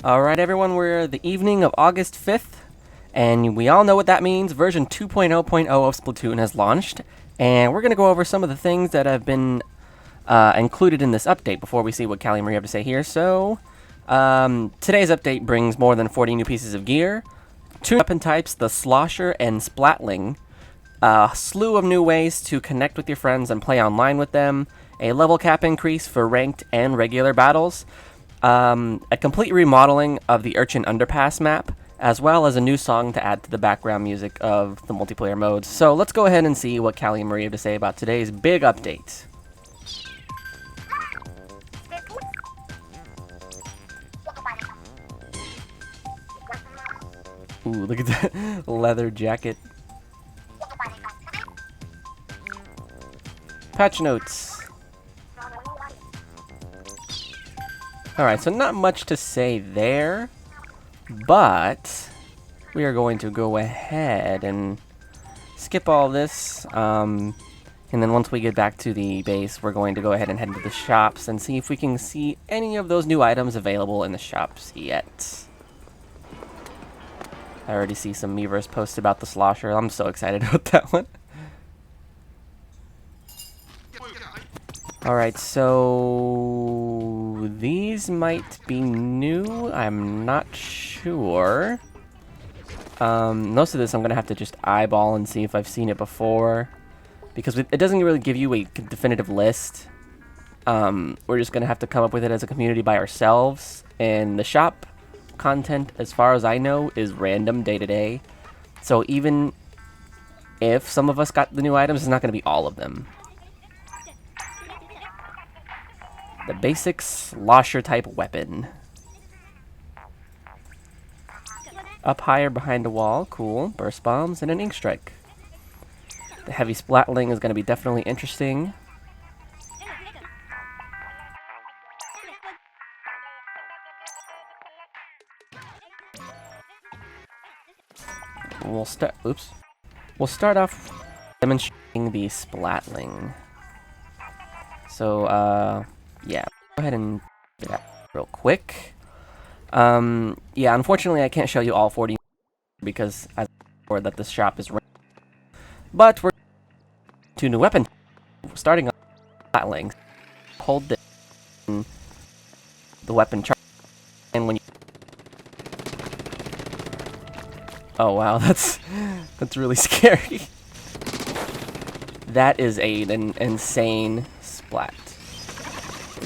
Alright everyone, we're the evening of August 5th, and we all know what that means. Version 2.0.0 of Splatoon has launched, and we're going to go over some of the things that have been included in this update before we see what Callie and Marie have to say here. So, today's update brings more than 40 new pieces of gear, 2 weapon types, the Slosher and Splatling, a slew of new ways to connect with your friends and play online with them, a level cap increase for ranked and regular battles, a complete remodeling of the Urchin Underpass map, as well as a new song to add to the background music of the multiplayer modes. So let's go ahead and see what Callie and Marie have to say about today's big update. Ooh, look at that leather jacket. Patch notes. Alright, so not much to say there, but we are going to go ahead and skip all this, and then once we get back to the base, we're going to go ahead and head into the shops and see if we can see any of those new items available in the shops yet. I already see some Miiverse posts about the Slosher. I'm so excited about that one. Alright, so these might be new. I'm not sure. Most of this I'm going to have to just eyeball and see if I've seen it before, because it doesn't really give you a definitive list. We're just going to have to come up with it as a community by ourselves, and the shop content, as far as I know, is random day to day. So even if some of us got the new items, it's not going to be all of them. The basic Slosher type weapon. Up higher behind a wall, cool. Burst bombs and an ink strike. The heavy Splatling is going to be definitely interesting. We'll start off demonstrating the Splatling. So, yeah, go ahead and do that real quick. Yeah, unfortunately I can't show you all 40 because as before that this shop is but we're 2 new weapons. Starting on Splatling. Hold this the weapon charge, and when you oh wow, that's really scary. That is an insane splat.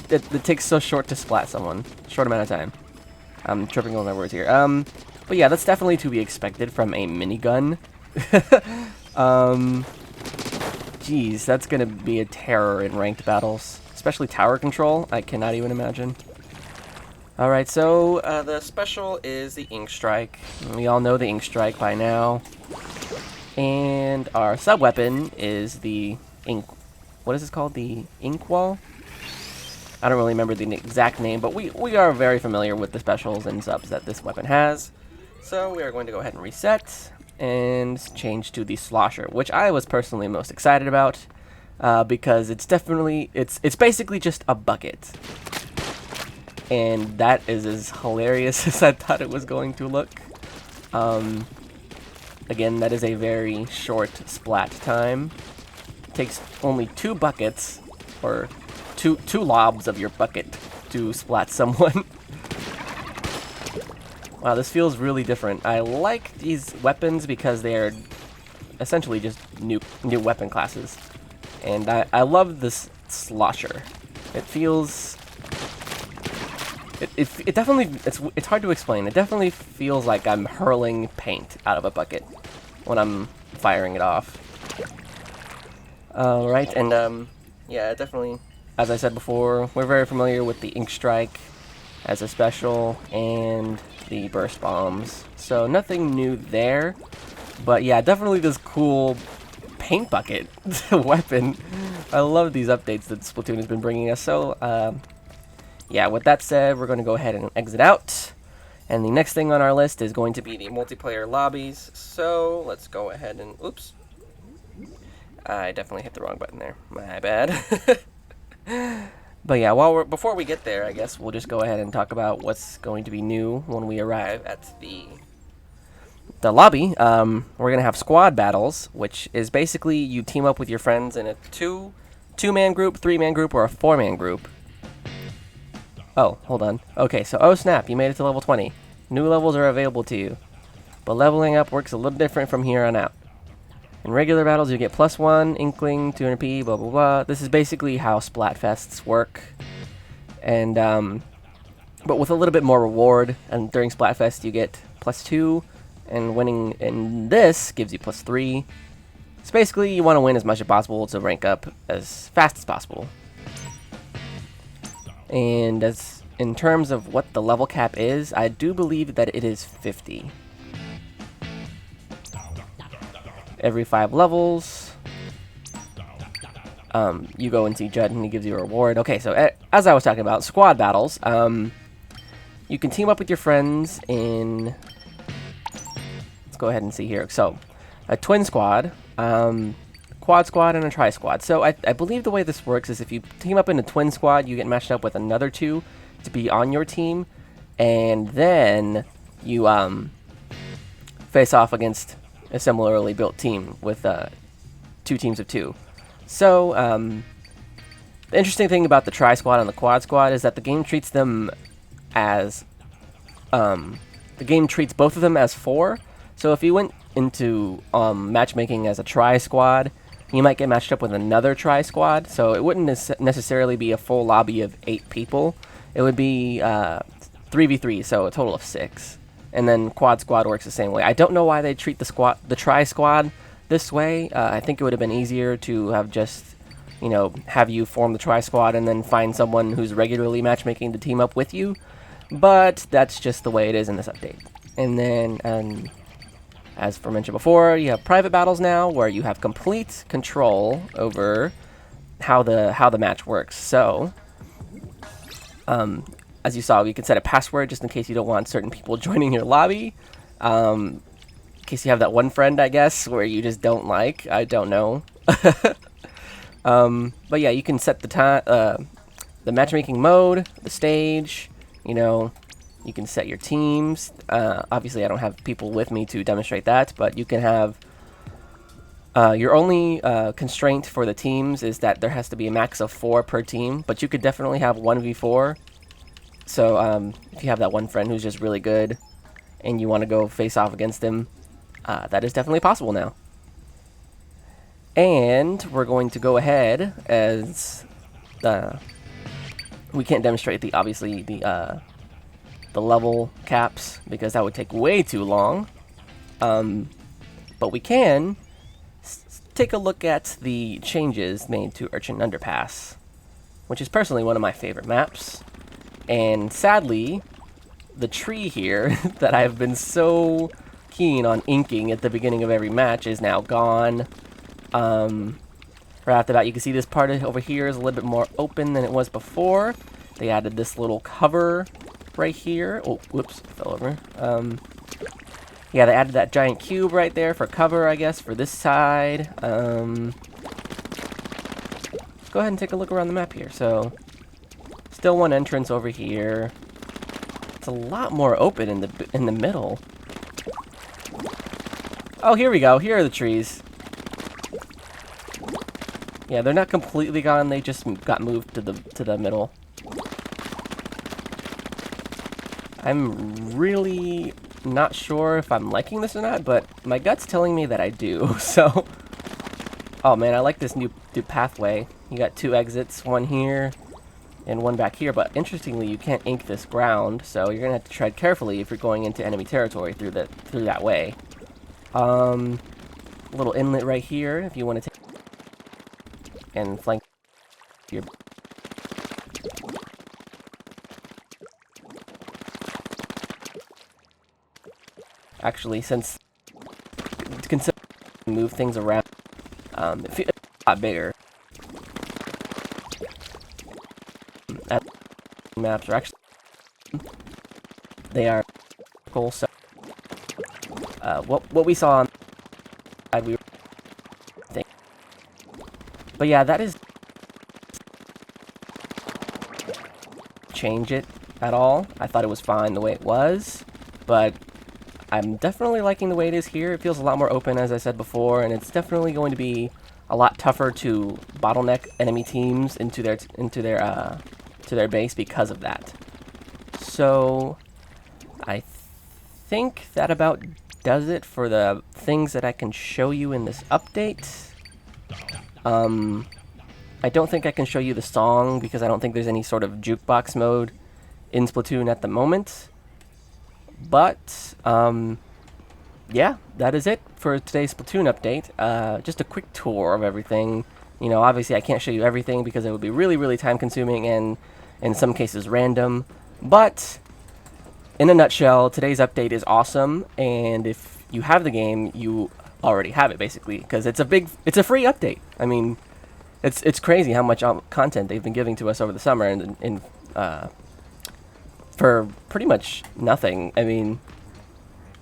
It takes so short to splat someone. Short amount of time. I'm tripping on my words here. But yeah, that's definitely to be expected from a minigun. Geez, that's gonna be a terror in ranked battles. Especially tower control, I cannot even imagine. Alright, so the special is the ink strike. We all know the ink strike by now. And our sub-weapon is the ink... What is this called? The ink wall? I don't really remember the exact name, but we are very familiar with the specials and subs that this weapon has. So we are going to go ahead and reset and change to the Slosher, which I was personally most excited about because it's definitely it's basically just a bucket, and that is as hilarious as I thought it was going to look. Again, that is a very short splat time. It takes only 2 buckets or two lobs of your bucket to splat someone. Wow, this feels really different. I like these weapons because they are essentially just new weapon classes. And I love this Slosher. It feels... It definitely... It's hard to explain. It definitely feels like I'm hurling paint out of a bucket when I'm firing it off. Alright, and yeah, definitely... As I said before, we're very familiar with the ink strike as a special and the burst bombs. So nothing new there. But yeah, definitely this cool paint bucket weapon. I love these updates that Splatoon has been bringing us. So yeah, with that said, we're going to go ahead and exit out. And the next thing on our list is going to be the multiplayer lobbies. So let's go ahead and... Oops. I definitely hit the wrong button there. My bad. But yeah, before we get there, I guess we'll just go ahead and talk about what's going to be new when we arrive at the lobby. We're gonna have squad battles, which is basically you team up with your friends in a two-man group, three-man group, or a four-man group. Oh, hold on. Okay, so oh snap, you made it to level 20. New levels are available to you, but leveling up works a little different from here on out. In regular battles, you get +1, Inkling, 200p, blah blah blah. This is basically how Splatfests work, and but with a little bit more reward. And during Splatfest, you get +2, and winning in this gives you +3. So basically, you want to win as much as possible to rank up as fast as possible. And as in terms of what the level cap is, I do believe that it is 50. Every 5 levels, you go and see Judd, and he gives you a reward. Okay, so as I was talking about, squad battles, you can team up with your friends in... Let's go ahead and see here. So, a twin squad, quad squad, and a tri squad. So, I believe the way this works is if you team up in a twin squad, you get matched up with another two to be on your team, and then you face off against a similarly built team with 2 teams of 2. So, the interesting thing about the tri-squad and the quad squad is that the game treats them as... the game treats both of them as 4. So if you went into matchmaking as a tri-squad, you might get matched up with another tri-squad. So it wouldn't necessarily be a full lobby of 8 people. It would be 3v3, so a total of 6. And then quad squad works the same way. I don't know why they treat the tri squad this way. I think it would have been easier to have just, you know, have you form the tri squad and then find someone who's regularly matchmaking to team up with you. But that's just the way it is in this update. And then, as for mentioned before, you have private battles now, where you have complete control over how the match works. So, as you saw, you can set a password just in case you don't want certain people joining your lobby. In case you have that one friend, I guess, where you just don't like. I don't know. But yeah, you can set the time, the matchmaking mode, the stage. You know, you can set your teams. Obviously, I don't have people with me to demonstrate that, but you can have... your only constraint for the teams is that there has to be a max of 4 per team, but you could definitely have 1v4. So, if you have that one friend who's just really good, and you want to go face off against him, that is definitely possible now. And we're going to go ahead as we can't demonstrate obviously the level caps because that would take way too long. But we can take a look at the changes made to Urchin Underpass, which is personally one of my favorite maps. And sadly, the tree here that I've been so keen on inking at the beginning of every match is now gone. Right after that, you can see this part over here is a little bit more open than it was before. They added this little cover right here. Oh, whoops, fell over. Yeah, they added that giant cube right there for cover, I guess, for this side. Let's go ahead and take a look around the map here. So, still one entrance over here. It's a lot more open in the middle. Oh, here we go. Here are the trees. Yeah, they're not completely gone. They just got moved to the middle. I'm really not sure if I'm liking this or not, but my gut's telling me that I do. So, oh man, I like this new pathway. You got 2 exits, one here and one back here, but interestingly, you can't ink this ground, so you're gonna have to tread carefully if you're going into enemy territory through that way. Little inlet right here if you want to take and flank your... Actually, since consider move things around, it's a lot bigger. Maps are actually cool. So, what we saw on we were thinking. But yeah, that is change it at all. I thought it was fine the way it was, but I'm definitely liking the way it is here. It feels a lot more open, as I said before, and it's definitely going to be a lot tougher to bottleneck enemy teams into their base because of that. So I think that about does it for the things that I can show you in this update. I don't think I can show you the song because I don't think there's any sort of jukebox mode in Splatoon at the moment. But, yeah, that is it for today's Splatoon update. Just a quick tour of everything. You know, obviously I can't show you everything because it would be really, really time-consuming and, in some cases, random. But, in a nutshell, today's update is awesome, and if you have the game, you already have it, basically, because it's a free update. I mean, it's crazy how much content they've been giving to us over the summer, and for pretty much nothing. I mean,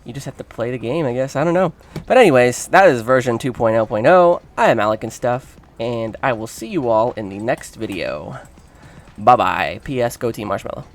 you just have to play the game, I guess. I don't know. But anyways, that is version 2.0.0. I am alecandstuff, and I will see you all in the next video. Bye-bye. P.S. Go Team Marshmallow.